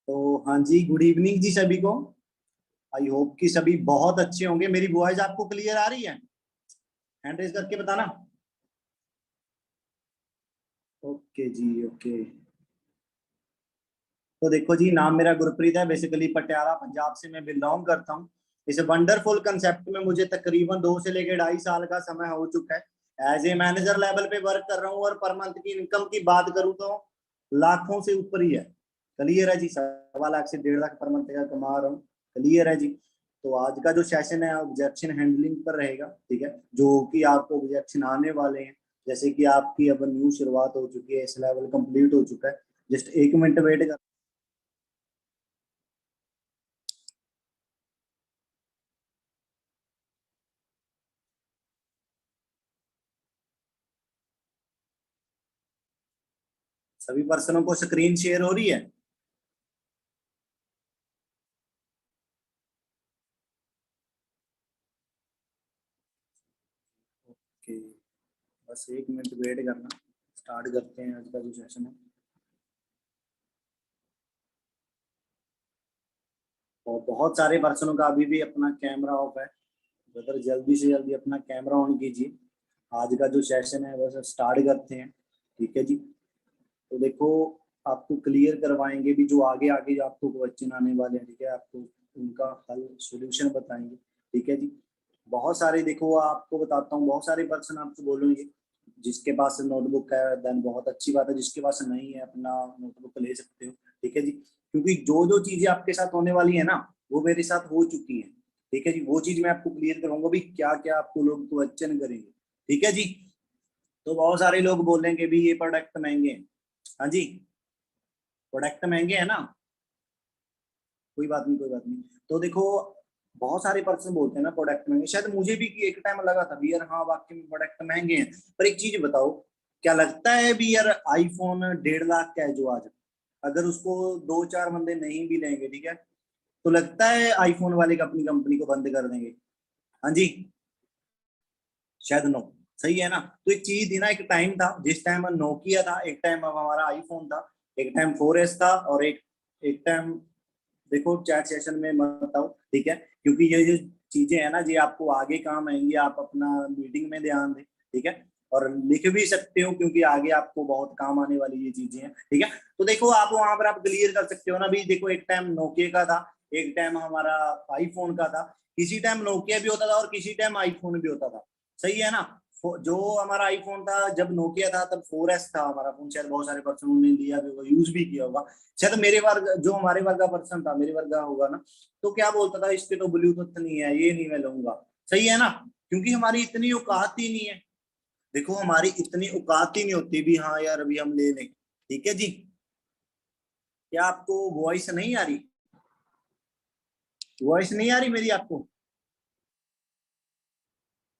तो हाँ जी, good evening जी सभी को। आई होप कि सभी बहुत अच्छे होंगे। मेरी वॉइस आपको क्लियर आ रही है? हैंड रेज करके बताना। ओके जी, ओके। तो देखो जी, नाम मेरा गुरप्रीत है। बेसिकली पटियाला पंजाब से मैं बिलोंग करता हूँ। इस वंडरफुल कंसेप्ट में मुझे तकरीबन 2 से लेकर 2.5 साल का समय हो चुका है। एज ए मैनेजर लेवल पे वर्क कर रहा हूँ और पर मंथ की इनकम की बात करूँ तो लाखों से ऊपर ही है। क्लियर है जी? 1.25 लाख से 1.5 लाख पर मंथ का कमा रहा हूँ। क्लियर है जी? तो आज का जो सेशन है ऑब्जेक्शन हैंडलिंग पर रहेगा, ठीक है? जो कि आपको ऑब्जेक्शन आने वाले हैं, जैसे कि आपकी अब न्यू शुरुआत हो चुकी है, इस लेवल कंप्लीट हो चुका है। जस्ट 1 मिनट वेट कर। सभी पर्सनों को स्क्रीन शेयर हो रही है? ओके, बस 1 मिनट वेट करना। स्टार्ट करते हैं आज का जो सेशन है। और बहुत सारे पर्सनों का अभी भी अपना कैमरा ऑफ है। अगर जल्दी से जल्दी अपना कैमरा ऑन कीजिए। आज का जो सेशन है बस स्टार्ट करते हैं। ठीक है जी? तो देखो, आपको क्लियर करवाएंगे भी जो आगे आगे जो आपको क्वेश्चन आने वाले हैं, ठीक है? आपको उनका हल सॉल्यूशन बताएंगे। ठीक है जी? बहुत सारे, देखो आपको बताता हूँ, बहुत सारे पर्सन आपको बोलेंगे जिसके पास नोटबुक है देन बहुत अच्छी बात है, जिसके पास नहीं है अपना नोटबुक ले सकते हो। ठीक है जी? क्योंकि जो जो चीजें आपके साथ होने वाली है ना, वो मेरे साथ हो चुकी है। ठीक है जी? वो चीज मैं आपको क्लियर करूंगा भी क्या क्या आपको लोग क्वेश्चन करेंगे। ठीक है जी? तो बहुत सारे लोग बोलेंगे भी ये प्रोडक्ट महंगे हैं। हाँ जी, प्रोडक्ट महंगे हैं ना? कोई बात नहीं, कोई बात नहीं। तो देखो, बहुत सारे पर्सन बोलते हैं ना प्रोडक्ट महंगे। शायद मुझे भी कि एक टाइम लगा था भी यार, हाँ वाकई में प्रोडक्ट महंगे हैं। पर एक चीज बताओ, क्या लगता है भी यार आईफोन 1.5 लाख का है जो आज, अगर उसको 2-4 बंदे नहीं भी लेंगे, ठीक है, तो लगता है आईफोन वाले का अपनी कंपनी को बंद कर देंगे? हाँ जी, शायद नो। सही है ना? तो एक चीज थी ना, एक टाइम था जिस टाइम नोकिया था, एक टाइम हमारा आईफोन था, एक टाइम 4S था, और एक एक टाइम, देखो चैट सेशन में मत बताओ, ठीक है? क्योंकि ये जो चीजें है ना, ये आपको आगे काम आएंगी, आप अपना मीटिंग में ध्यान दें। ठीक है? और लिख भी सकते हो क्योंकि आगे आपको बहुत काम आने वाली ये चीजें हैं। ठीक है? तो देखो, आप वहां पर आप क्लियर कर सकते हो ना भी। देखो, एक टाइम नोकिया का था, एक टाइम हमारा आईफोन का था। किसी टाइम नोकिया भी होता था और किसी टाइम आईफोन भी होता था। सही है ना? जो हमारा आईफोन था जब नोकिया था तब 4S था हमारा फोन। शायद बहुत सारे पर्सन ने लिया भी होगा, यूज भी किया होगा। शायद मेरे वर्ग, जो हमारे वर्ग का पर्सन था, मेरे वर्ग का होगा ना, तो क्या बोलता था, इस पे तो ब्लूटूथ नहीं है, ये नहीं मैं लूंगा। सही है ना? क्योंकि हमारी इतनी औकात ही नहीं है। देखो, हमारी इतनी औकात ही नहीं होती भी हाँ यार अभी हम ले लें। ठीक है जी? क्या आपको वॉइस नहीं आ रही? वॉइस नहीं आ रही मेरी आपको?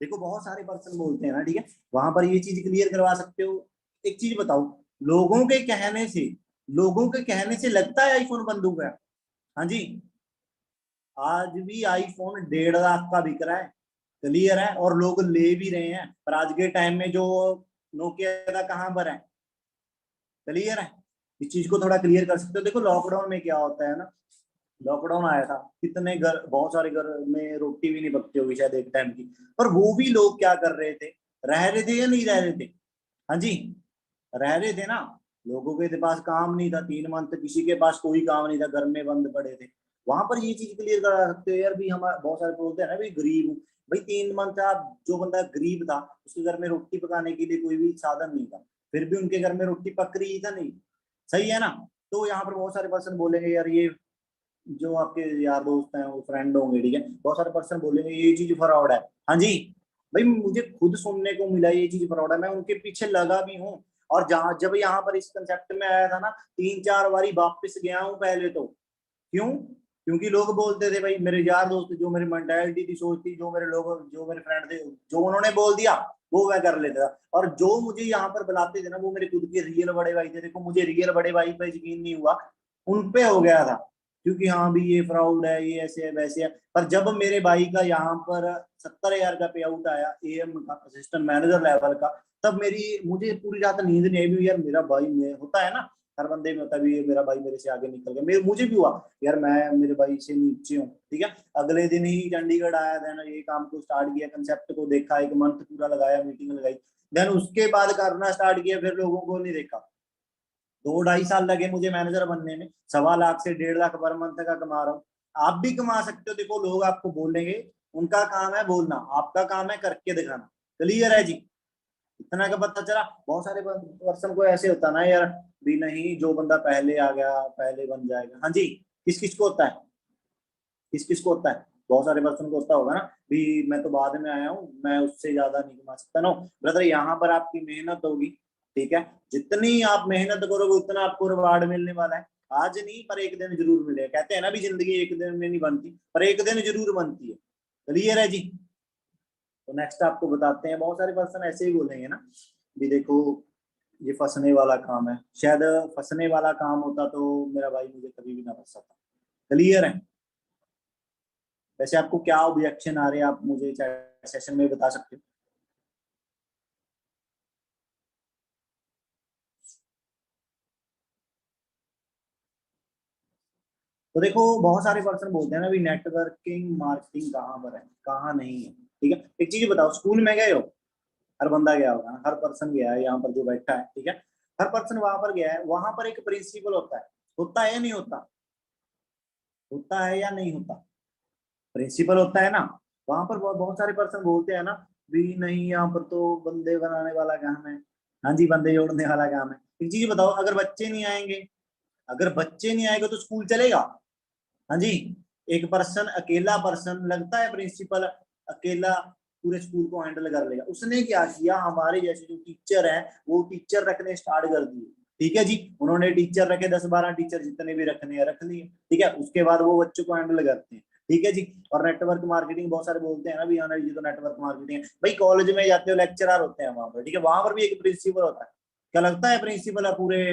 देखो, बहुत सारे पर्सन बोलते हैं ना, ठीक है, वहां पर ये चीज क्लियर करवा सकते हो। एक चीज बताओ, लोगों के कहने से, लोगों के कहने से लगता है आईफोन बंद हो गया? हाँ जी, आज भी आईफोन 1.5 लाख का बिक रहा है। क्लियर है? और लोग ले भी रहे हैं। पर आज के टाइम में जो नोकिया का कहाँ पर है? क्लियर है? इस चीज को थोड़ा क्लियर कर सकते हो। देखो, लॉकडाउन में क्या होता है ना, लॉकडाउन आया था, कितने घर, बहुत सारे घर में रोटी भी नहीं पकती होगी शायद एक टाइम की। पर वो भी लोग क्या कर रहे थे, रह रहे थे या नहीं रह रहे थे? हाँ जी, रह रहे थे ना। लोगों के पास काम नहीं था, 3 मंथ किसी के पास कोई काम नहीं था, घर में बंद पड़े थे। वहां पर ये चीज क्लियर करा सकते हो यार भी। हम बहुत सारे बोलते हैं ना भाई गरीब हूँ। भाई 3 मंथ आप, जो बंदा गरीब था उसके घर में रोटी पकाने के लिए कोई भी साधन नहीं था, फिर भी उनके घर में रोटी पक रही था नहीं? सही है ना? तो यहाँ पर बहुत सारे पर्सन बोलेंगे यार ये, जो आपके यार दोस्त हैं वो फ्रेंड होंगे, ठीक है, बहुत सारे पर्सन बोलेंगे ये चीज फ्रॉड है। हाँ जी, भाई मुझे खुद सुनने को मिला ये चीज फ्रॉड है, मैं उनके पीछे लगा भी हूँ। और जहां जब यहाँ पर इस कंसेप्ट में आया था ना, 3-4 बारी वापस गया हूँ पहले तो। क्यों? क्योंकि लोग बोलते थे, भाई मेरे यार दोस्त, जो मेरी मेंटालिटी थी, सोच थी, जो मेरे लोग, जो मेरे फ्रेंड थे, जो उन्होंने बोल दिया वो मैं कर लेता था। और जो मुझे यहाँ पर बुलाते थे ना, वो मेरे खुद के रियल बड़े भाई थे। देखो, मुझे रियल बड़े भाई पे यकीन नहीं हुआ, उन पे हो गया था। क्योंकि हाँ भी ये फ्रॉड है, ये ऐसे है वैसे है। पर जब मेरे भाई का यहाँ पर 70,000 का पे आउट आया, एएम का, असिस्टेंट मैनेजर लेवल का, तब मेरी, मुझे पूरी रात नींद नहीं आई भी यार, मेरा भाई में होता है ना, हर बंदे में होता है भी ये मेरा भाई मेरे से आगे निकल गया, मेरे मुझे भी हुआ यार, मैं मेरे भाई से नीचे हूँ, ठीक है। अगले दिन ही चंडीगढ़ आया, देन ये काम को स्टार्ट किया, कंसेप्ट को देखा, एक मंथ पूरा लगाया, मीटिंग लगाई, देन उसके बाद करना स्टार्ट किया, फिर लोगों को नहीं देखा। 2-2.5 साल लगे मुझे मैनेजर बनने में, 1.25 से 1.5 लाख पर मंथ का कमा रहा हूँ। आप भी कमा सकते हो, देखो लोग आपको बोलेंगे, उनका काम है बोलना, आपका काम है करके दिखाना। क्लियर है जी? इतना का पता चला। बहुत सारे पर्सन को ऐसे होता ना यार, भी नहीं जो बंदा पहले आ गया पहले बन जाएगा। हाँ जी, किस किस को होता है, किस किस को होता है? बहुत सारे पर्सन को होता होगा ना, भी मैं तो बाद में आया हूँ, मैं उससे ज्यादा नहीं कमा सकता। नो ब्रदर, यहाँ पर आपकी मेहनत होगी, ठीक है, जितनी आप मेहनत करोगे उतना आपको रिवार्ड मिलने वाला है। आज नहीं पर एक दिन जरूर मिलेगा। कहते हैं ना भी जिंदगी एक दिन में नहीं बनती, पर एक दिन जरूर बनती है। क्लियर है जी? तो नेक्स्ट आपको बताते हैं, बहुत सारे पर्सन ऐसे ही बोलेंगे ना भी देखो ये फंसने वाला काम है, शायद फंसने वाला काम होता तो मेरा भाई मुझे कभी भी ना फंसाता। क्लियर है? वैसे आपको क्या ऑब्जेक्शन आ रहे हैं, आप मुझे चैट सेशन में बता सकते हो। तो देखो बहुत सारे पर्सन बोलते हैं ना भी नेटवर्किंग मार्केटिंग कहाँ पर है, कहाँ नहीं है, ठीक है। एक चीज बताओ, स्कूल में गए हो, हर बंदा गया होगा, हर पर्सन गया है, यहाँ पर जो बैठा है, ठीक है, हर पर्सन वहां पर गया है, वहां पर एक प्रिंसिपल होता है या नहीं होता, होता है या नहीं होता? प्रिंसिपल होता है ना। वहां पर बहुत सारे पर्सन बोलते हैं ना भी नहीं यहाँ पर तो बंदे बनाने वाला काम है, हाँ जी बंदे जोड़ने वाला काम है। एक चीज बताओ, अगर बच्चे नहीं आएंगे, अगर बच्चे नहीं आएंगे तो स्कूल चलेगा? हाँ जी। एक पर्सन, अकेला पर्सन, लगता है प्रिंसिपल अकेला पूरे स्कूल को हैंडल कर लेगा? उसने क्या किया, हमारे जैसे जो टीचर हैं वो टीचर रखने स्टार्ट कर दिए, ठीक है जी। उन्होंने टीचर रखे, 10-12 टीचर जितने भी रखने हैं रख लिए, ठीक है। उसके बाद वो बच्चों को हैंडल करते हैं, ठीक है जी। और नेटवर्क मार्केटिंग, बहुत सारे बोलते हैं ना भी हाँ जी तो नेटवर्क मार्केटिंग है। भाई कॉलेज में जाते हो, लेक्चरर होते हैं वहां पर, ठीक है, वहां पर भी एक प्रिंसिपल होता है। क्या लगता है प्रिंसिपल पूरे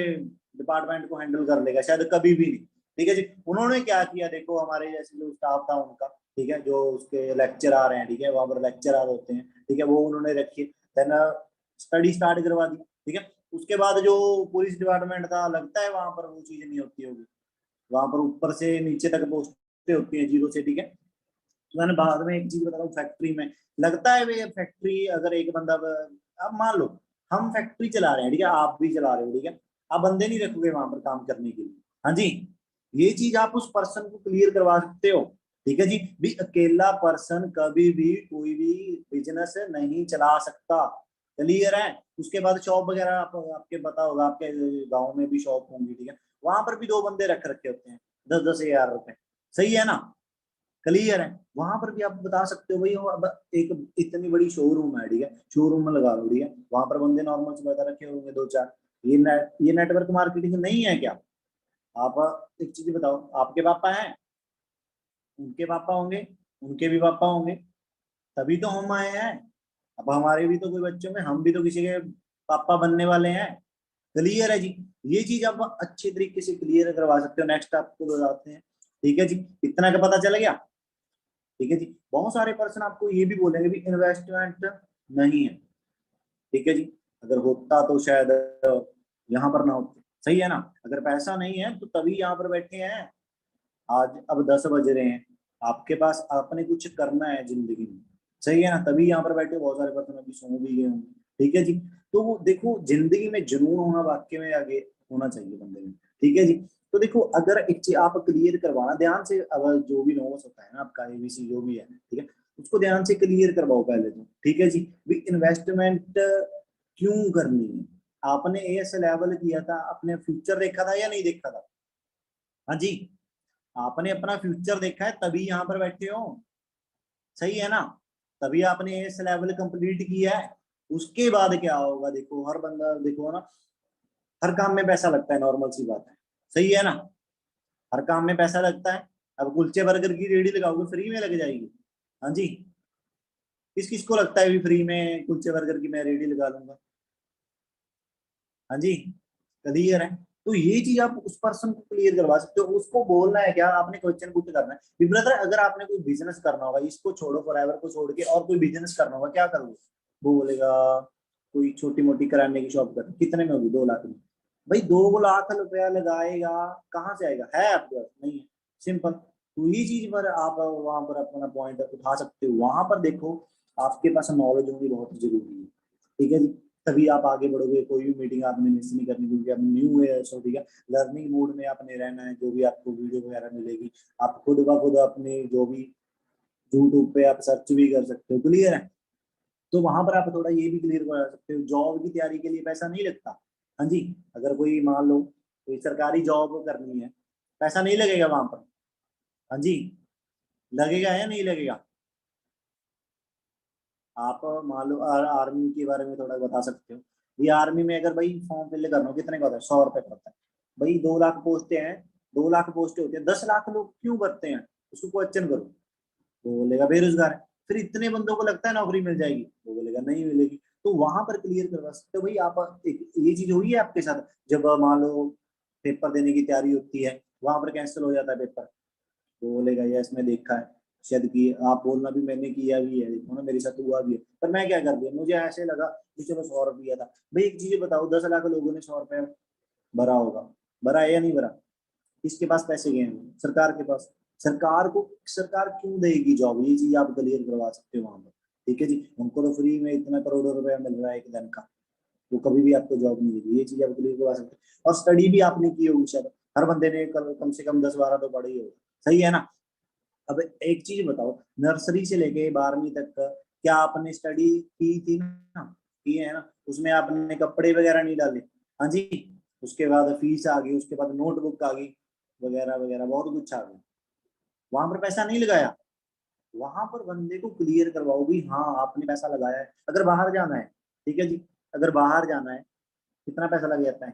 डिपार्टमेंट को हैंडल कर लेगा? शायद कभी भी नहीं, ठीक है जी। उन्होंने क्या किया, देखो हमारे जैसे जो स्टाफ था उनका, ठीक है, जो उसके लेक्चर आ रहे हैं, ठीक है, वहां पर लेक्चर आ होते हैं, ठीक है, वो उन्होंने रखी, देन स्टडी स्टार्ट करवा दी, ठीक है। उसके बाद जो पुलिस डिपार्टमेंट था, लगता है वहां पर वो चीज नहीं होती होगी, वहां पर ऊपर से नीचे तक पोस्टें होती है जीरो से, ठीक है। तो मैंने बाद में एक चीज बता रहा हूँ, फैक्ट्री में लगता है भाई, फैक्ट्री अगर एक बंदा, अब मान लो हम फैक्ट्री चला रहे हैं, ठीक है, आप भी चला रहे हो, ठीक है, आप बंदे नहीं रखोगे वहां पर काम करने के लिए, हाँ जी। ये चीज आप उस पर्सन को क्लियर करवा सकते हो, ठीक है जी। भी अकेला पर्सन कभी भी कोई भी बिजनेस नहीं चला सकता। क्लियर है? उसके बाद शॉप वगैरह आपके पता होगा, आपके गांव में भी शॉप होंगी, ठीक है, वहां पर भी 2 बंदे रख रखे होते हैं, 10-10 हजार रुपए, सही है ना? क्लियर है? वहां पर भी आप बता सकते हो भाई, वो अब एक इतनी बड़ी शोरूम है, ठीक है, शोरूम में लगा लो, ठीक है, वहां पर बंदे नॉर्मल से बता रखे होंगे 2-4। ये नेटवर्क मार्केटिंग नहीं है क्या? आप एक चीज बताओ, आपके पापा हैं, उनके पापा होंगे, उनके भी पापा होंगे, तभी तो हम आए हैं। अब हमारे भी तो कोई बच्चों में, हम भी तो किसी के पापा बनने वाले हैं। क्लियर है जी? ये चीज आप अच्छे तरीके से क्लियर करवा सकते हो। नेक्स्ट आपको बताते हैं, ठीक है जी। इतना का पता चल गया, ठीक है जी। बहुत सारे पर्सन आपको ये भी बोलेंगे भी इन्वेस्टमेंट नहीं है, ठीक है जी, अगर होता तो शायद यहाँ पर ना होते, सही है ना? अगर पैसा नहीं है तो तभी यहाँ पर बैठे हैं। आज अब 10 बज रहे हैं, आपके पास आपने कुछ करना है जिंदगी में, सही है ना, तभी यहाँ पर बैठे। बहुत सारे पर्सन अभी सो भी गए होंगे, ठीक है जी। तो वो देखो, जिंदगी में जुनून होना वाकई में आगे होना चाहिए बंदे में, ठीक है जी। तो देखो अगर एक चीज आप क्लियर करवाना ध्यान से, अगर जो भी नोट्स होता है ना आपका, एबीसी जो भी है, ठीक है, उसको ध्यान से क्लियर करवाओ पहले तो, ठीक है जी। भी इन्वेस्टमेंट क्यों करनी है? आपने एएस लेवल किया था, अपने फ्यूचर देखा था या नहीं देखा था? हाँ जी, आपने अपना फ्यूचर देखा है तभी यहाँ पर बैठे हो, सही है ना? तभी आपने एएस लेवल कंप्लीट किया है। उसके बाद क्या होगा, देखो हर बंदा, देखो ना, हर काम में पैसा लगता है, नॉर्मल सी बात है, सही है ना? हर काम में पैसा लगता है। अब कुलचे बर्गर की रेडी लगाओगे, फ्री में लग जाएगी, हाँ जी। किस किस को लगता है भी फ्री में कुलचे बर्गर की मैं रेडी लगा लूंगा? हाँ जी, क्लियर है? तो ये चीज आप उस पर्सन को क्लियर करवा सकते हो। उसको बोलना है क्या, आपने क्वेश्चन पुट करना है कि ब्रदर अगर आपने कोई बिजनेस करना होगा, इसको छोड़ो, फॉरएवर को छोड़ के और कोई बिजनेस करना होगा, क्या करोगे? वो बोलेगा कोई छोटी मोटी किराने की शॉप कर, कितने में होगी? 2 लाख में। भाई 2 लाख रुपया लगाएगा, कहाँ से आएगा? है आपके पास? नहीं है। सिंपल। तो ये चीज पर आप वहां पर अपना पॉइंट उठा सकते हो। वहां पर देखो, आपके पास नॉलेज होनी बहुत जरूरी है, ठीक है जी। तभी आप आगे बढ़ोगे। कोई भी मीटिंग आपने मिस नहीं करनी, क्योंकि आप न्यू है, सो ठीक है। लर्निंग मोड में आपने रहना है। जो भी आपको वीडियो वगैरह मिलेगी, आप खुद ब खुद अपने जो भी यूट्यूब पे आप सर्च भी कर सकते हो, क्लियर है। तो वहां पर आप थोड़ा ये भी क्लियर करा सकते हो, जॉब की तैयारी के लिए पैसा नहीं लगता। हाँ जी। अगर कोई मान लो कोई सरकारी जॉब करनी है, पैसा नहीं लगेगा वहां पर। हाँ जी। लगेगा या नहीं लगेगा? आप मान लो आर्मी के बारे में थोड़ा बता सकते हो। ये आर्मी में अगर भाई फॉर्म फिल करना हो, कितने का होता है? 100 रुपए का होता है। भाई 2 लाख पोस्टें हैं, 2 लाख पोस्टें होती है, 10 लाख लोग क्यों भरते हैं? उसको क्वेश्चन करो। वो बोलेगा बेरोजगार है। फिर इतने बंदों को लगता है नौकरी मिल जाएगी, वो बोलेगा नहीं मिलेगी। तो वहां पर क्लियर करवा सकते हो भाई आप। एक ये चीज हुई है आपके साथ, जब मान लो पेपर देने की तैयारी होती है, वहां पर कैंसिल हो जाता है पेपर, वो बोलेगा यस मैं देखा है, शायद कि आप बोलना भी मैंने किया भी है, देखो ना मेरे साथ हुआ भी है। पर मैं क्या कर दिया, मुझे ऐसे लगा कि चलो 100 रुपया था। भाई एक चीज बताओ, 10 लाख लोगों ने 100 रुपया भरा होगा, भरा है या नहीं भरा? किसके पास पैसे गए हैं? सरकार के पास। सरकार को, सरकार क्यों देगी जॉब? ये चीज आप क्लियर करवा सकते हो वहां पर, ठीक है जी। उनको तो फ्री में इतना करोड़ों रुपया मिल रहा है एक दिन का, वो कभी भी आपको जॉब नहीं देगी। ये चीज आप क्लियर करवा सकते हो। और स्टडी भी आपने की होगी शायद, हर बंदे ने कम से कम 10-12 तो पढ़ी होगी, सही है ना। अब एक चीज बताओ, नर्सरी से लेके 12वीं तक क्या आपने स्टडी की थी ना? की है ना। उसमें आपने कपड़े वगैरह नहीं डाले? हाँ जी। उसके बाद फीस आ गई, उसके बाद नोटबुक आ गई, वगैरह वगैरह बहुत कुछ आ गया। वहां पर पैसा नहीं लगाया। वहां पर बंदे को क्लियर करवाओ भी, हाँ आपने पैसा लगाया है। अगर बाहर जाना है, ठीक है जी, अगर बाहर जाना है, कितना पैसा लग जाता है?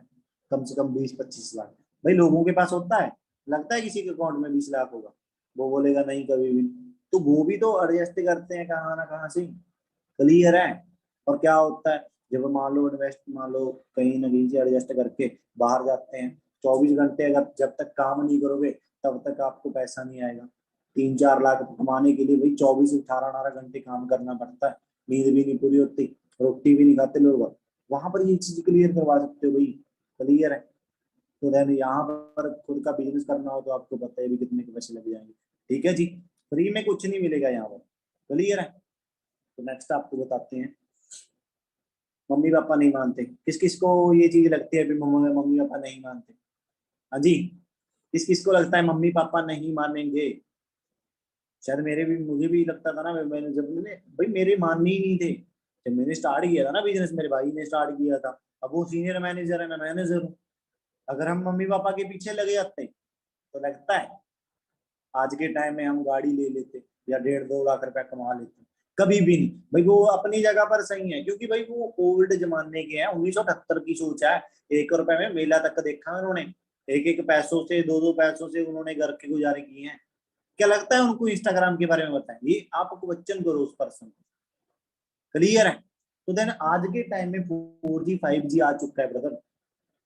कम से कम 20-25 लाख। भाई लोगों के पास होता है? लगता है किसी के अकाउंट में 20 लाख होगा? वो बोलेगा नहीं, कभी भी नहीं। तो वो भी तो एडजस्ट करते हैं कहाँ ना कहाँ से, क्लियर है। और क्या होता है, जब मान लो इन्वेस्ट, मान लो कहीं ना कहीं से एडजस्ट करके बाहर जाते हैं, 24 घंटे अगर जब तक काम नहीं करोगे, तब तक आपको पैसा नहीं आएगा। 3-4 लाख कमाने के लिए भाई 24 18 18 घंटे काम करना पड़ता है। नींद भी नहीं पूरी होती, रोटी भी नहीं खाते लोग। वहां पर ये चीज क्लियर करवा सकते हो भाई, क्लियर है। तो देन यहाँ पर खुद का बिजनेस करना हो तो आपको पता है भी कितने के पैसे लग जाएंगे, ठीक है जी। फ्री में कुछ नहीं मिलेगा यहाँ पर, क्लियर है। तो नेक्स्ट आपको बताते हैं, मम्मी पापा नहीं मानते। किस किस को ये चीज लगती है भी मम्मी मम्मी पापा नहीं मानते? हाँ जी। किस किस को लगता है मम्मी पापा नहीं मानेंगे? शायद मेरे भी, मुझे भी लगता था ना, मैंने जब मैंने भाई मेरे मानने ही नहीं थे। जब मैंने स्टार्ट किया था ना बिजनेस, मेरे भाई ने स्टार्ट किया था, अब वो सीनियर मैनेजर है, मैं मैनेजर हूँ। अगर हम मम्मी पापा के पीछे लगे जाते तो लगता है आज के टाइम में हम गाड़ी ले लेते या 1.5-2 लाख रुपया कमा लेते? कभी भी नहीं भाई। वो अपनी जगह पर सही है, क्योंकि भाई वो ओल्ड जमाने के हैं, 1978 की सोच है। 1 रुपए में मेला तक देखा उन्होंने, एक एक पैसों से, 2-2 पैसों से उन्होंने घर के गुजारे किए हैं। क्या लगता है उनको इंस्टाग्राम के बारे में बताएं? ये आप क्वेश्चन करो उस पर्सन को, क्लियर है। तो देन आज के टाइम में 4G 5G आ चुका है ब्रदर,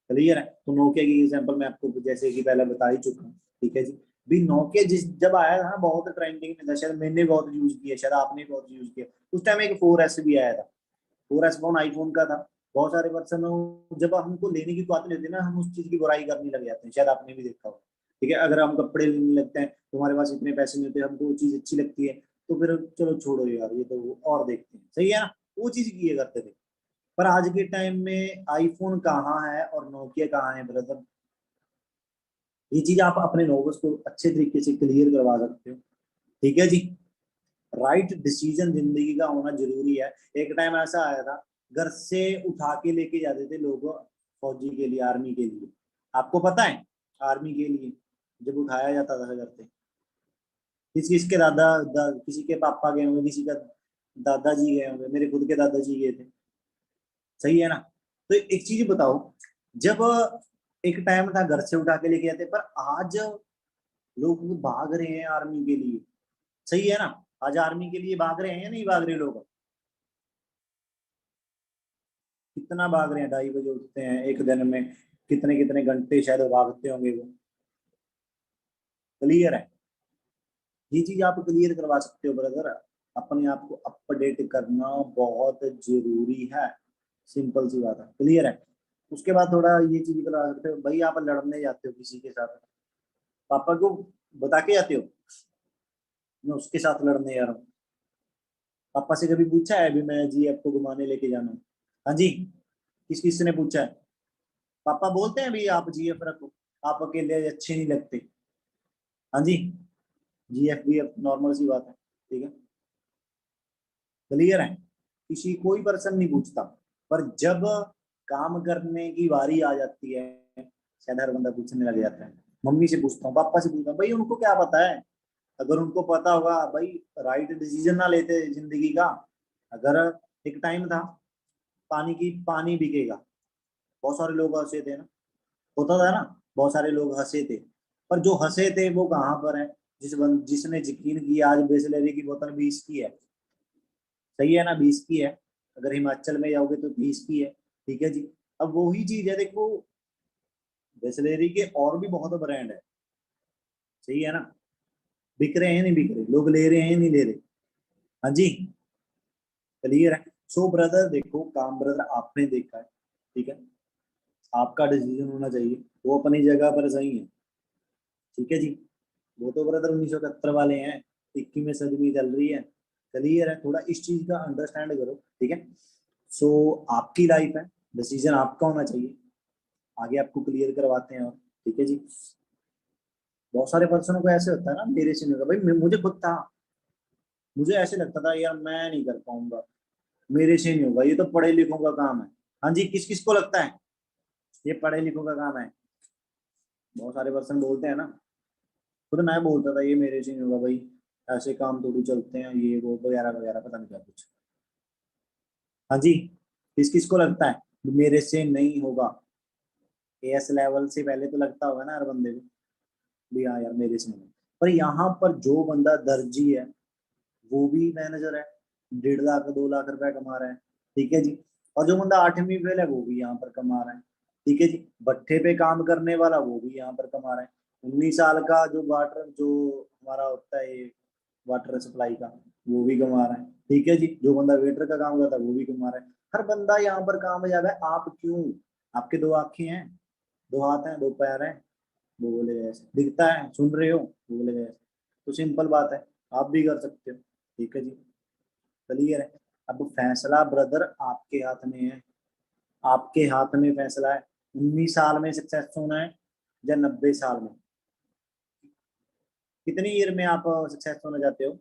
क्लियर है। तो नोकिया की एग्जांपल मैं आपको जैसे कि पहले बता ही चुका हूँ, ठीक है जी। भी नोकिया जिस जब आया था ना, बहुत ट्रेंडिंग में था, शायद मैंने बहुत यूज किया, शायद आपने बहुत यूज किया। उस टाइम एक 4S भी आया था। 4S फोन आईफोन का था। बहुत सारे पर्सन, जब हमको लेने की बात लेते हैं ना, हम उस चीज की बुराई करने लग जाते हैं, शायद आपने भी देखा हो, ठीक है। अगर हम कपड़े लेने लगते हैं, तुम्हारे पास इतने पैसे नहीं होते, हमको वो चीज अच्छी लगती है, तो फिर चलो छोड़ो यार, ये तो और देखते हैं, सही है ना। वो चीज किए करते थे। पर आज के टाइम में आईफोन कहाँ है और नोकिया कहाँ है ब्रदर? ये चीज आप अपने नोबस को अच्छे तरीके से क्लियर करवा सकते हो, ठीक है जी। राइट डिसीजन जिंदगी का होना जरूरी है। एक टाइम ऐसा आया था, घर से उठा के लेके जाते थे लोग फौजी के लिए, आर्मी के लिए। आपको पता है, आर्मी के लिए जब उठाया जाता था घर से, किसी किसके किसी के पापा गए होंगे, किसी का दादाजी गए होंगे, मेरे खुद के दादाजी गए थे, सही है ना। तो एक चीज बताओ, जब एक टाइम था घर से उठा के लेके जाते, पर आज लोग भाग रहे हैं आर्मी के लिए, सही है ना। आज आर्मी के लिए भाग रहे हैं या नहीं भाग रहे लोग? कितना भाग रहे हैं, 2:30 बजे उठते हैं एक दिन में, कितने कितने घंटे शायद भागते होंगे वो, क्लियर है। ये चीज आप क्लियर करवा सकते हो ब्रदर। अपने आप को अपडेट करना बहुत जरूरी है, सिंपल सी बात है, क्लियर है। उसके बाद थोड़ा ये चीज करा सकते हो भाई, आप लड़ने जाते हो किसी के साथ, पापा को बता के जाते हो मैं उसके साथ लड़ने जा रहा हूँ। पापा से कभी पूछा है अभी मैं जी आपको घुमाने लेके जाना हूँ? हाँ जी, किस किस ने पूछा है? पापा बोलते हैं भी आप जीएफ रखो, आप अकेले अच्छे नहीं लगते। हाँ जी, जीएफ भी नॉर्मल सी बात है, ठीक है, क्लियर है, किसी कोई पर्सन नहीं पूछता। पर जब काम करने की बारी आ जाती है शायद हर बंदा पूछने लग जाता है। मम्मी से पूछता हूँ, पापा से पूछता हूँ, भाई उनको क्या पता है? अगर उनको पता होगा भाई, राइट डिसीजन ना लेते जिंदगी का। अगर एक टाइम था पानी बिकेगा, बहुत सारे लोग हंसे थे ना, होता था ना, बहुत सारे लोग हंसे थे। पर जो हंसे थे वो कहाँ पर है? जिसने यकीन किया आज बिसलेरी की बोतल 20 की है, सही है ना, 20 की है। अगर हिमाचल में जाओगे तो 20 की है, ठीक है जी। अब वही चीज है, देखो बिसलेरी के और भी बहुत ब्रांड है, सही है ना, बिक रहे हैं नहीं बिक रहे, लोग ले रहे हैं नहीं ले रहे। हाँ जी, क्लियर है। सो ब्रदर देखो, काम ब्रदर आपने देखा है, ठीक है, आपका डिसीजन होना चाहिए, वो अपनी जगह पर सही है, ठीक है जी। वो तो ब्रदर 1971 वाले हैं, 21वीं सदी चल रही है, क्लियर है, थोड़ा इस चीज का अंडरस्टैंड करो, ठीक है। सो आपकी लाइफ है, डिसीजन आपका होना चाहिए, आगे आपको क्लियर करवाते हैं और, ठीक है जी। बहुत सारे पर्सनों को ऐसे होता है ना, मेरे से नहीं होगा भाई, मुझे खुद था, मुझे ऐसे लगता था यार मैं नहीं कर पाऊंगा, मेरे से नहीं होगा, ये तो पढ़े लिखों का काम है। हाँ जी, किस किस को लगता है ये पढ़े लिखों का काम है? बहुत सारे पर्सन बोलते हैं ना, खुद मैं बोलता था ये मेरे से नहीं होगा भाई, ऐसे काम थोड़ी चलते हैं, ये वो वगैरह वगैरह, पता नहीं क्या कुछ। हाँ जी, किस किस को लगता है मेरे से नहीं होगा? एएस लेवल से पहले तो लगता होगा ना हर बंदे को भी, हाँ यार मेरे से नहीं होगा। पर यहाँ पर जो बंदा दर्जी है वो भी मैनेजर है, 1.5 लाख 2 लाख रुपए कमा रहा है, ठीक है जी। और जो बंदा 8वीं फेल है वो भी यहाँ पर कमा रहा है, ठीक है जी। भट्ठे पे काम करने वाला वो भी यहाँ पर कमा रहा है। 19 साल का जो वाटर जो हमारा होता है ये वाटर सप्लाई का, वो भी कमा रहा है, ठीक है जी। जो बंदा वेटर का काम करता है वो भी कमा रहा है। हर बंदा यहाँ पर कामयाब है। आप क्यों? आपके दो आंखें हैं, दो हाथ हैं, दो पैर हैं, वो बोले ऐसे दिखता है, सुन रहे हो, वो बोले ऐसे। तो सिंपल बात है, आप भी कर सकते हो, ठीक है जी, क्लियर है। अब फैसला ब्रदर आपके हाथ में है, आपके हाथ में फैसला है। 19 साल में सक्सेस होना है या 90 साल में? कितनी ईयर में आप सक्सेस होना चाहते हो?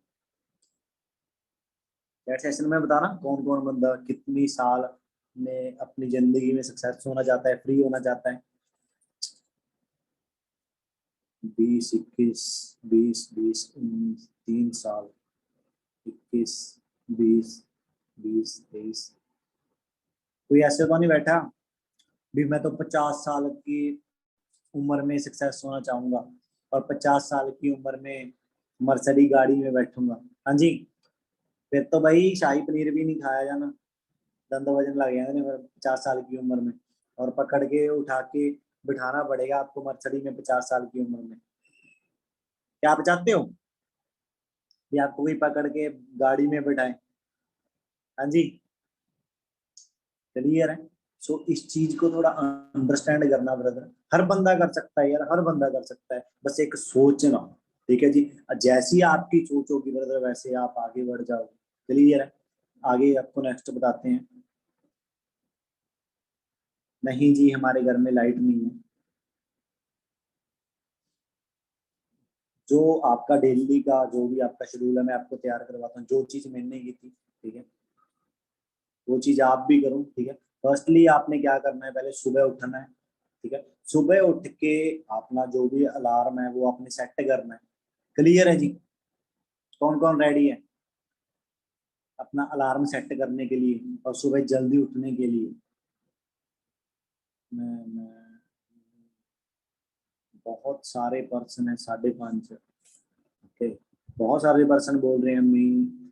चैट सेशन में बताना कौन कौन बंदा कितनी साल में अपनी जिंदगी में सक्सेस होना चाहता है, फ्री होना चाहता है। 20 21, 20 20 19, 3 साल, 21, 20, 20 23। कोई ऐसे तो नहीं बैठा भी मैं तो 50 साल की उम्र में सक्सेस होना चाहूंगा और 50 साल की उम्र में मर्सिडीज गाड़ी में बैठूंगा? हाँ जी, फिर तो भाई शाही पनीर भी नहीं खाया जाना, दंद वजन लग जाएंगे फिर 50 साल की उम्र में। और पकड़ के उठा के बिठाना पड़ेगा आपको मर्सिडीज में 50 साल की उम्र में। क्या आप चाहते हो कि आपको कोई पकड़ के गाड़ी में बिठाए? हाँ जी, क्लियर है। सो इस चीज को थोड़ा अंडरस्टैंड करना ब्रदर, हर बंदा कर सकता है यार, हर बंदा कर सकता है, बस एक सोचना, ठीक है जी। जैसी आपकी सोच होगी ब्रदर वैसे आप आगे बढ़ जाओगे, क्लियर है। आगे आपको नेक्स्ट बताते हैं। नहीं जी, हमारे घर में लाइट नहीं है। जो आपका डेली का जो भी आपका शेड्यूल है मैं आपको तैयार करवाता हूँ, जो चीज मैंने की थी, ठीक है, वो चीज आप भी करो, ठीक है। फर्स्टली आपने क्या करना है, पहले सुबह उठना है, ठीक है। सुबह उठ के अपना जो भी अलार्म है वो आपने सेट करना है, क्लियर है जी। कौन कौन रेडी है अपना अलार्म सेट करने के लिए और सुबह जल्दी उठने के लिए? मैं बहुत सारे पर्सन है, 5:30। ओके, बहुत सारे पर्सन बोल रहे हैं मैं,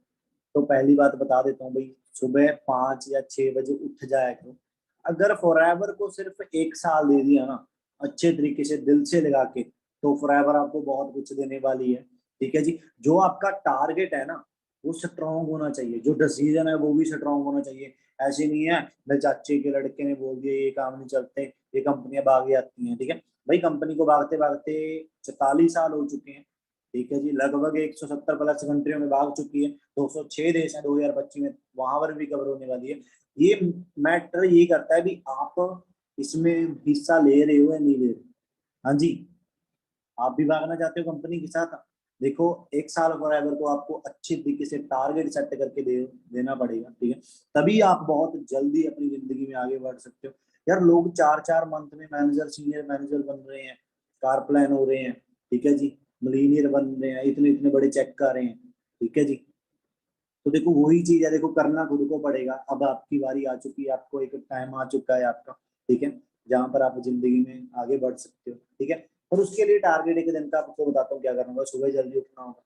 तो पहली बात बता देता हूँ भाई, सुबह 5 या 6 बजे उठ जाया करो। अगर फॉरएवर को सिर्फ 1 साल दे दिया ना अच्छे तरीके से दिल से लगा के, तो फॉरएवर आपको बहुत कुछ देने वाली है, ठीक है जी। जो आपका टारगेट है ना वो स्ट्रांग होना चाहिए, जो डिसीजन है वो भी स्ट्रांग होना चाहिए। ऐसे नहीं है मेरे चाचे के लड़के ने बोल दिया ये काम नहीं चलते, ये कंपनियां भाग जाती हैं, ठीक है भाई। कंपनी को भागते भागते 44 साल हो चुके हैं, ठीक है जी। लगभग 170 प्लस कंट्रियों में भाग चुकी है, 206 देश है 2025 में, वहां पर भी कवर होने वाली है। ये मैटर ये करता है भी आप इसमें हिस्सा ले रहे हो या नहीं ले रहे। हाँ जी, आप भी भागना चाहते हो कंपनी के साथ, देखो 1 साल फॉरएवर को आपको अच्छे तरीके से टारगेट सेट करके देना पड़ेगा, ठीक है। तभी आप बहुत जल्दी अपनी जिंदगी में आगे बढ़ सकते हो। यार लोग 4 4 मंथ में मैनेजर सीनियर मैनेजर बन रहे हैं, कार प्लान हो रहे हैं, ठीक है जी, मिलीनियर बन रहे हैं, इतने इतने बड़े चेक कर रहे हैं, ठीक है जी। तो देखो वही चीज है, देखो करना खुद को पड़ेगा। अब आपकी बारी आ चुकी है, आपको एक टाइम आ चुका है आपका, ठीक है, जहां पर आप जिंदगी में आगे बढ़ सकते हो, ठीक है। और उसके लिए टारगेट एक दिन का आपको बताता हूँ क्या करना होगा। सुबह जल्दी उठना होगा,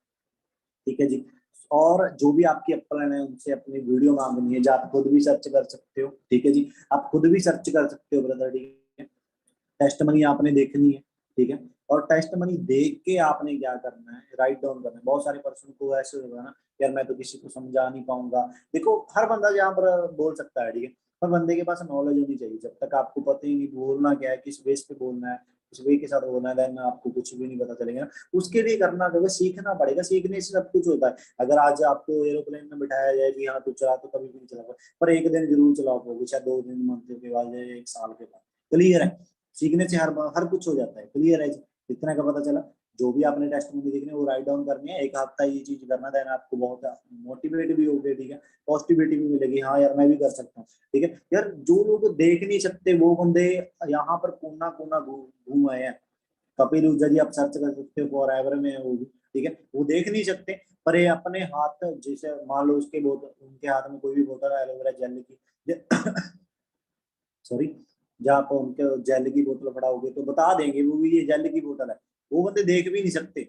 ठीक है जी। और जो भी आपकी अपलाइन है उनसे अपनी वीडियो मांगनी है, जो आप खुद भी सर्च कर सकते हो, ठीक है जी। आप खुद भी सर्च कर सकते हो ब्रदर, ठीक है। टेस्ट मनी आपने देखनी है, ठीक है। और टेस्ट मनी देख के आपने क्या करना है, राइट डाउन करना है। बहुत सारे पर्सन को ऐसे होगा ना, यार मैं तो किसी को समझा नहीं पाऊंगा। देखो हर बंदा यहाँ पर बोल सकता है, ठीक है, पर बंदे के पास नॉलेज होनी चाहिए। जब तक आपको पता ही नहीं बोलना क्या है, किस बेस पे बोलना है, किस वे के साथ बोलना है, देन आपको कुछ भी नहीं पता चलेगा। उसके लिए करना क्या, सीखना पड़ेगा, सीखने से सब कुछ होता है। अगर आज आपको एरोप्लेन में बिठाया जाए कि हाँ तू चला, तो कभी भी नहीं चला पाओगे, पर एक दिन जरूर चला पाओगे, शायद 2 दिन मंथ के बाद, 1 साल के बाद। क्लियर है, सीखने से हर हर कुछ हो जाता है। क्लियर है जी, इतना का पता चला। जो भी आपने टेस्ट में देखने वो राइट डाउन करनी है, 1 हफ्ता ये चीज करना, देन आपको बहुत मोटिवेट भी होगे, ठीक है, पॉजिटिविटी भी मिलेगी, हाँ यार मैं भी कर सकता हूँ, ठीक है। यार जो लोग देख नहीं सकते वो बंदे यहाँ पर कोना कोना घूम आए हैं। कपिल ऊर्जा जी आप सर्च कर सकते हो, फॉर एवर में है वो भी, ठीक है। वो देख नहीं सकते, पर ये अपने हाथ, जैसे मान लो उसके बोतल, उनके हाथ में कोई भी बोतल है एलोवेरा जेल की, सॉरी, जहाँ पर उनके जेल की बोतल पड़ाओगे तो बता देंगे वो भी ये जेल की बोतल है। वो बंदे देख भी नहीं सकते,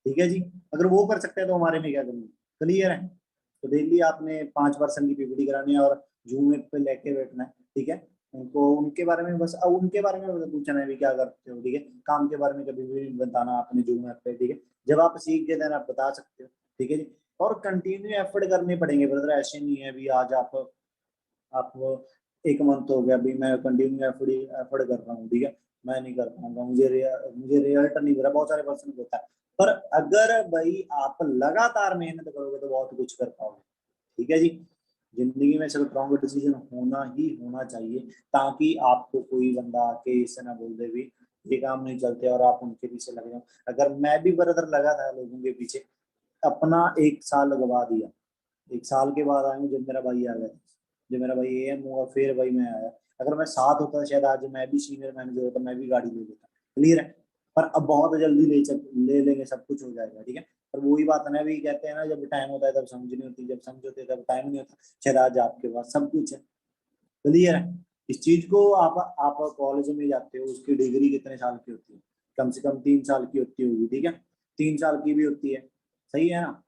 ठीक है जी। अगर वो कर सकते हैं तो हमारे में क्या कमी। क्लियर है। तो डेली आपने 5% की पीपीटी करानी है और जूम ऐप पे लेके बैठना है, ठीक है। उनको उनके बारे में बस, अब उनके बारे में बस पूछना है भी क्या करते हो, ठीक है। काम के बारे में कभी भी नहीं बताना आपने जूम ऐप पे, ठीक है। जब आप सीख गए देन आप बता सकते हो, ठीक है जी। और कंटिन्यू एफर्ट करने पड़ेंगे ब्रदर, ऐसे नहीं है भी आज आप 1 मंथ हो गया अभी मैं कंटिन्यू एफर्ट कर रहा हूँ, ठीक है, मैं नहीं कर पाऊंगा, मुझे रिजल्ट नहीं मिल रहा। बहुत सारे पर्सन को होता है, पर अगर भाई आप लगातार मेहनत करोगे तो बहुत कुछ कर पाओगे, ठीक है जी। जिंदगी में सिर्फ रॉन्ग डिसीजन होना ही होना चाहिए, ताकि आपको कोई बंदा आके इससे ना बोल दे भी ये काम नहीं चलते और आप उनके पीछे लग जाओ। अगर मैं भी ब्रदर लगा था लोगों के पीछे, अपना 1 साल लगवा दिया, 1 साल के बाद आया हूँ जब मेरा भाई आ गया, जब मेरा भाई एएम हुआ फिर भाई मैं आया। अगर मैं साथ होता शायद आज मैं भी सीनियर मैनेजर होता, मैं भी गाड़ी ले लेता। क्लियर है। पर अब बहुत जल्दी ले लेंगे, सब कुछ हो जाएगा, ठीक है। पर वही बात है ना, भी कहते हैं ना जब टाइम होता है तब समझ नहीं होती, जब समझ होती है तब टाइम नहीं होता। शायद आज आपके पास सब कुछ है। क्लियर है। इस चीज को आप कॉलेज में जाते हो, उसकी डिग्री कितने साल की होती है, कम से कम 3 साल की होती होगी, ठीक है, 3 साल की भी होती है, सही है ना।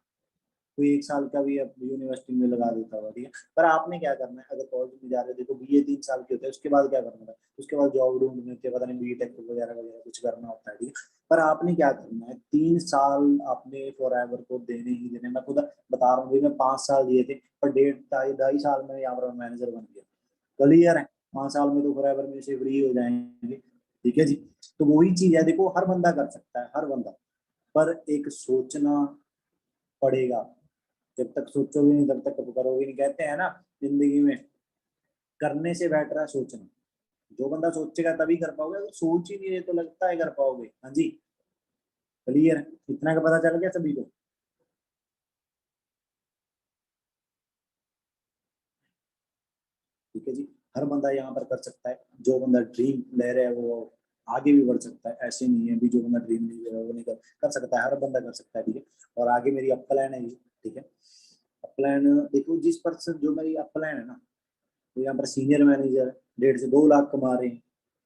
कोई 1 साल का भी यूनिवर्सिटी में लगा देता होगा, ठीक है। पर आपने क्या करना है, अगर कॉलेज में जा रहे हो, देखो बीए 3 साल की होता है, उसके बाद क्या करना है, उसके बाद जॉब ढूंढनी होती है, पता नहीं बीटेक वगैरह वगैरह कुछ करना होता है, ठीक है। पर आपने क्या करना है, 3 साल आपने फॉर एवर को देने ही देने। मैं खुद बता रहा हूँ भाई, मैं 5 साल दिए थे, पर 1.5 2.5 साल में यहाँ पर मैनेजर बन गया। क्लियर है। 5 साल में तो फॉर एवर में से फ्री हो जाएंगे, ठीक है जी। तो वही चीज है, देखो हर बंदा कर सकता है, हर बंदा, पर एक सोचना पड़ेगा। जब तक सोचोगे नहीं तब तक करोगे नहीं, कहते हैं ना जिंदगी में, करने से बेटर है सोचना। जो बंदा सोचेगा तभी कर पाओगे, अगर सोच ही नहीं रहे तो लगता है कर पाओगे। हाँ जी। क्लियर है, इतना का पता चल गया सभी को। ठीक है जी। हर बंदा यहाँ पर कर सकता है, जो बंदा ड्रीम ले रहा है वो आगे भी बढ़ सकता है। ऐसे नहीं है भी जो बंदा ड्रीम नहीं ले रहा है वो नहीं कर सकता है, हर बंदा कर सकता है, ठीक है। और आगे मेरी अप प्लान है ये, ठीक है। अप प्लान देखो, जिस पर्सन जो मेरी अप प्लान है ना, तो यहाँ पर सीनियर मैनेजर 1.5 से 2 लाख कमा रहे हैं,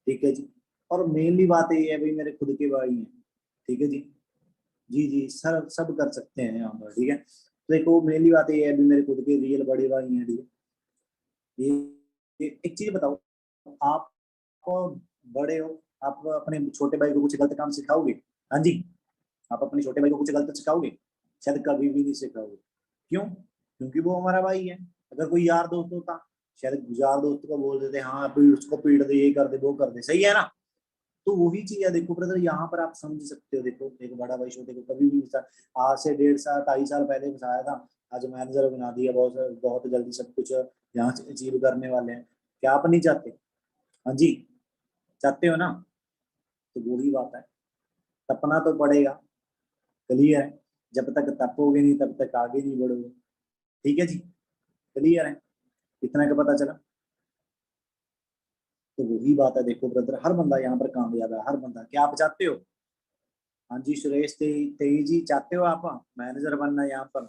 ठीक है जी। और मेनली बात ये है भाई, मेरे खुद के भाई हैं, ठीक है जी। जी जी सर, सब कर सकते हैं यहाँ पर, ठीक है। तो देखो मेनली बात ये है, अभी मेरे खुद के रियल बड़े भाई हैं, ठीक है। ये एक चीज बताओ, आप बड़े हो, आप अपने छोटे भाई को कुछ गलत काम सिखाओगे? हाँ जी। आप अपने छोटे भाई को कुछ गलत सिखाओगे? शायद कभी भी नहीं सिखाओगे। क्यों? क्योंकि वो हमारा भाई है। अगर कोई यार दोस्त होता शायद गुजार दोस्त को बोल देते हाँ अभी उसको पीट दे, ये कर दे, वो कर दे, सही है ना। तो वही चीज है देखो ब्रदर, यहाँ पर आप समझ सकते हो। देखो एक बड़ा भाई छोटे को कभी भी आज से 1.5 साल 2.5 साल पहले फंसाया था, आज मैनेजर बना दिया, बहुत बहुत जल्दी सब कुछ यहाँ से अचीव करने वाले हैं। क्या आप नहीं चाहते? हाँ जी, चाहते हो ना। तो वही बात है, तपना तो पड़ेगा, क्लियर है। जब तक तपोगे नहीं तब तक आगे नहीं बढ़ोगे। ठीक है जी, क्लियर है, इतना का पता चला। तो वही बात है देखो ब्रदर, हर बंदा यहाँ पर कामयाब है, हर बंदा। क्या आप चाहते हो? हाँ जी सुरेश तेजी चाहते हो आप मैनेजर बनना यहाँ पर?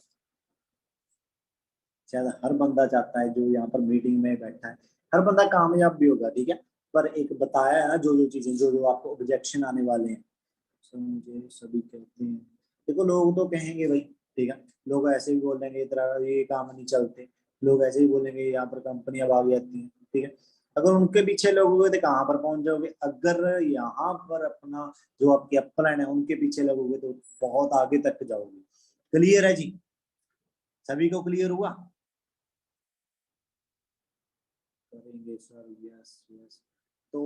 शायद हर बंदा चाहता है जो यहाँ पर मीटिंग में बैठा है, हर बंदा कामयाब भी होगा, ठीक है। पर एक बताया है ना, जो जो चीजें, जो जो आपको ऑब्जेक्शन आने वाले हैं, मुझे सभी कहते हैं। देखो लोग तो कहेंगे भाई, ठीक है, लोग ऐसे भी बोलेंगे इतना ये काम नहीं चलते, लोग ऐसे ही बोलेंगे यहाँ पर कंपनियां भाग जाती हैं, ठीक है। अगर उनके पीछे लोगोगे तो कहाँ पर पहुंच जाओगे? अगर यहाँ पर अपना जो आपके अपलाइन है उनके पीछे लगोगे तो बहुत आगे तक जाओगे। क्लियर है जी, सभी को क्लियर हुआ? करेंगे सर, यस यस। तो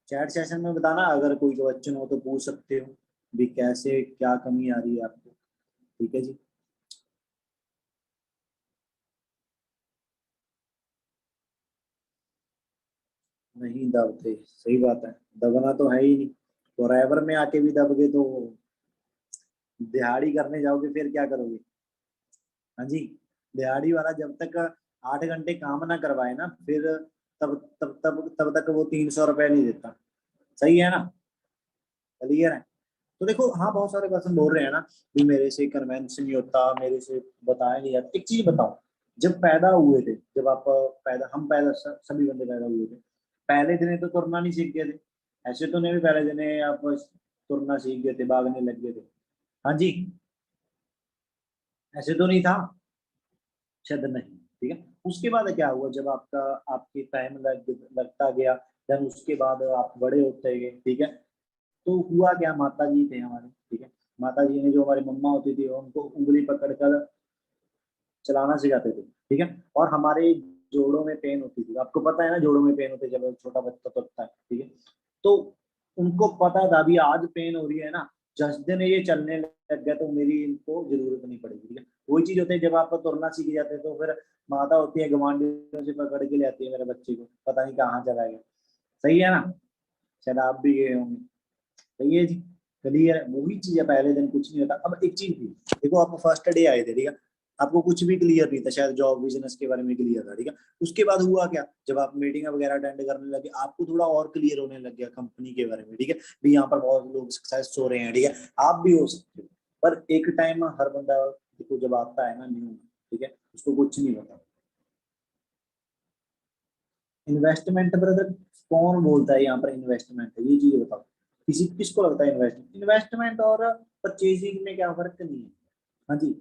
चैट सेशन में बताना, अगर कोई क्वेश्चन हो तो पूछ सकते हो भी, कैसे क्या कमी आ रही है आपको, ठीक है जी। नहीं दबते, सही बात है, दबना तो है ही नहीं। फॉरएवर में आके भी दब गए तो दिहाड़ी करने जाओगे फिर क्या करोगे? हाँ जी, दिहाड़ी वाला जब तक 8 घंटे काम ना करवाए ना, फिर तब तक वो 300 रुपये नहीं देता, सही है ना, क्लियर है। तो देखो हाँ, बहुत सारे पर्सन बोल रहे हैं ना कि मेरे से कन्वेंस नहीं होता, मेरे से बताया नहीं जाता। एक चीज बताओ, जब पैदा हुए थे, जब आप पैदा, हम पैदा सभी बंदे पैदा हुए थे, पहले दिन तो तुरना नहीं सीख गए थे? ऐसे तो नहीं भी पहले दिन आप तुरना सीख गए थे, भागने लग गए थे? हाँ जी, ऐसे तो नहीं था, शायद नहीं, ठीक है। उसके बाद क्या हुआ, जब आपका आपके टाइम लगता गया, देन उसके बाद आप बड़े होते गए, ठीक है। तो हुआ क्या, माता जी थे हमारे, ठीक है, माता जी ने, जो हमारी मम्मा होती थी, उनको उंगली पकड़कर चलाना सिखाते थे, ठीक है। और हमारे जोड़ों में पेन होती थी, आपको पता है ना, जोड़ों में पेन होते जब छोटा बच्चा होता है, ठीक है। तो उनको पता था अभी आज पेन हो रही है ना, जिस दिन ये चलने लग गया तो मेरी इनको जरूरत नहीं पड़ेगी, ठीक है। वही चीज होती है जब आप तुरना सीख जाते हैं तो फिर माता होती है गवांडियों से पकड़ के ले आती है मेरे बच्चे को, पता नहीं कहाँ चला गया, सही है ना। शायद आप भी गए होंगे, सही है जी, क्लियर। वही चीज है, पहले दिन कुछ नहीं होता। अब एक चीज भी देखो, आप फर्स्ट डे आए थे, ठीक है, आपको कुछ भी क्लियर नहीं था, शायद जॉब बिजनेस के बारे में क्लियर था, ठीक है। उसके बाद हुआ क्या, जब आप मीटिंग वगैरह अटेंड करने लगे, आपको थोड़ा और क्लियर होने लग गया कंपनी के बारे में, ठीक है। भी यहाँ पर बहुत लोग सक्सेस हो रहे हैं, ठीक है, आप भी हो सकते हो। पर एक टाइम हर बंदा देखो जब आता है ना न्यू, ठीक है, उसको कुछ नहीं होता। इन्वेस्टमेंट ब्रदर, कौन बोलता है यहाँ पर इन्वेस्टमेंट है, ये चीज बताओ। किसी किसको लगता है इन्वेस्टमेंट, इन्वेस्टमेंट और परचेजिंग में क्या फर्क नहीं है? हाँ जी,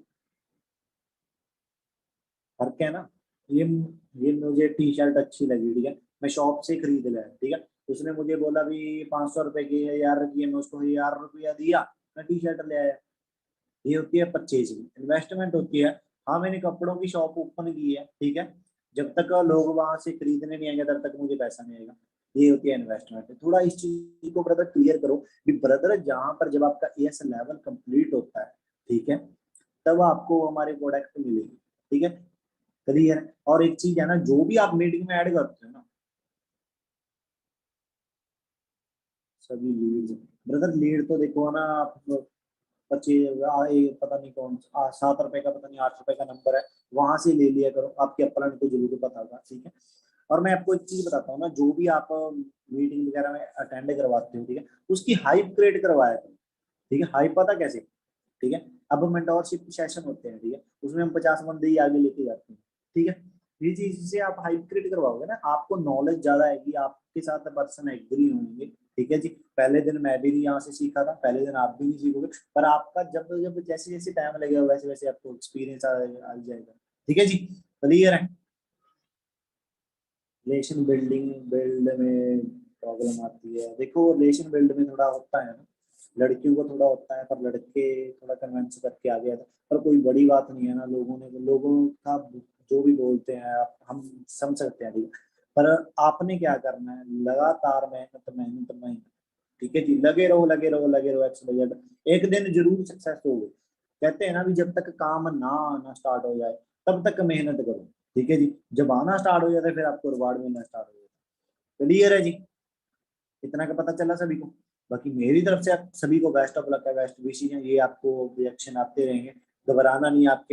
फर्क है ना। ये मुझे टी शर्ट अच्छी लगी, ठीक है, मैं शॉप से खरीद लिया, ठीक है। उसने मुझे बोला भी 500 रुपए की है यार की है, मैं उसको 1000 रुपया दिया, मैं टी शर्ट ले आया। ये होती है परचेजिंग। इन्वेस्टमेंट होती है, हाँ मैंने कपड़ों की शॉप ओपन की है, ठीक है, जब तक लोग वहां से खरीदने नहीं आएंगे तब तक मुझे पैसा नहीं आएगा। ये होती है इन्वेस्टमेंट। थोड़ा इस चीज को ब्रदर क्लियर करो कि ब्रदर जहां पर जब आपका एस लेवल कंप्लीट होता है, ठीक है, तब आपको हमारे प्रोडक्ट मिलेगी, ठीक है, क्लियर है। और एक चीज है ना, जो भी आप मीटिंग में ऐड करते हो ना, सभी लीड ब्रदर, लीड तो देखो ना आप, 25 पता नहीं कौन 7 रुपए का, पता नहीं 8 रुपए का नंबर है, वहां से ले लिया करो, आपके अपलाइन को जरूर पता होगा, ठीक है। और मैं आपको एक चीज बताता हूँ ना, जो भी आप मीटिंग वगैरह में अटेंड करवाते हो, ठीक है, उसकी हाइप क्रिएट करवाया करो, ठीक है। हाइप पता कैसे, ठीक है, अब मेंटोरशिप सेशन होते हैं, ठीक है, उसमें हम 50 बंदे ही आगे लेके जाते हैं, ठीक है। ये चीज से आप हाइप क्रिएट करवाओगे ना, आपको नॉलेज ज्यादा आएगी, आपके साथ पर्सन एग्री होंगे, ठीक है जी। पहले दिन मैं भी नहीं यहाँ से सीखा था, पहले दिन आप भी नहीं सीखोगे, पर आपका जब जब जैसे जैसे टाइम लगेगा वैसे वैसे आपको एक्सपीरियंस आ जाएगा, ठीक है जी, क्लियर है। रिलेशन बिल्डिंग बिल्ड में प्रॉब्लम आती है, देखो रिलेशन बिल्ड में थोड़ा होता है ना, लड़कियों को थोड़ा होता है, पर लड़के थोड़ा कन्विंस करके आ गया था। पर कोई बड़ी बात नहीं है ना, लोगों का जो भी बोलते हैं हम समझ सकते हैं, ठीक है। पर आपने क्या करना है, लगातार मेहनत मेहनत मेहनत, ठीक है जी, लगे रहो लगे रहो लगे रहो, एक्स एक दिन जरूर सक्सेस होगे। कहते हैं ना भी, जब तक काम ना आना स्टार्ट हो जाए तब तक मेहनत करो, ठीक है जी। जब आना स्टार्ट हो जाता है फिर आपको रिवार्ड मिलना स्टार्ट हो जाता है। क्लियर है जी, इतना का पता चला सभी को। बाकी मेरी तरफ से आप सभी को बेस्ट ऑफ लक है, बेस्ट विशेस हैं। ये आपको रिएक्शन आते रहेंगे, घबराना नहीं आपके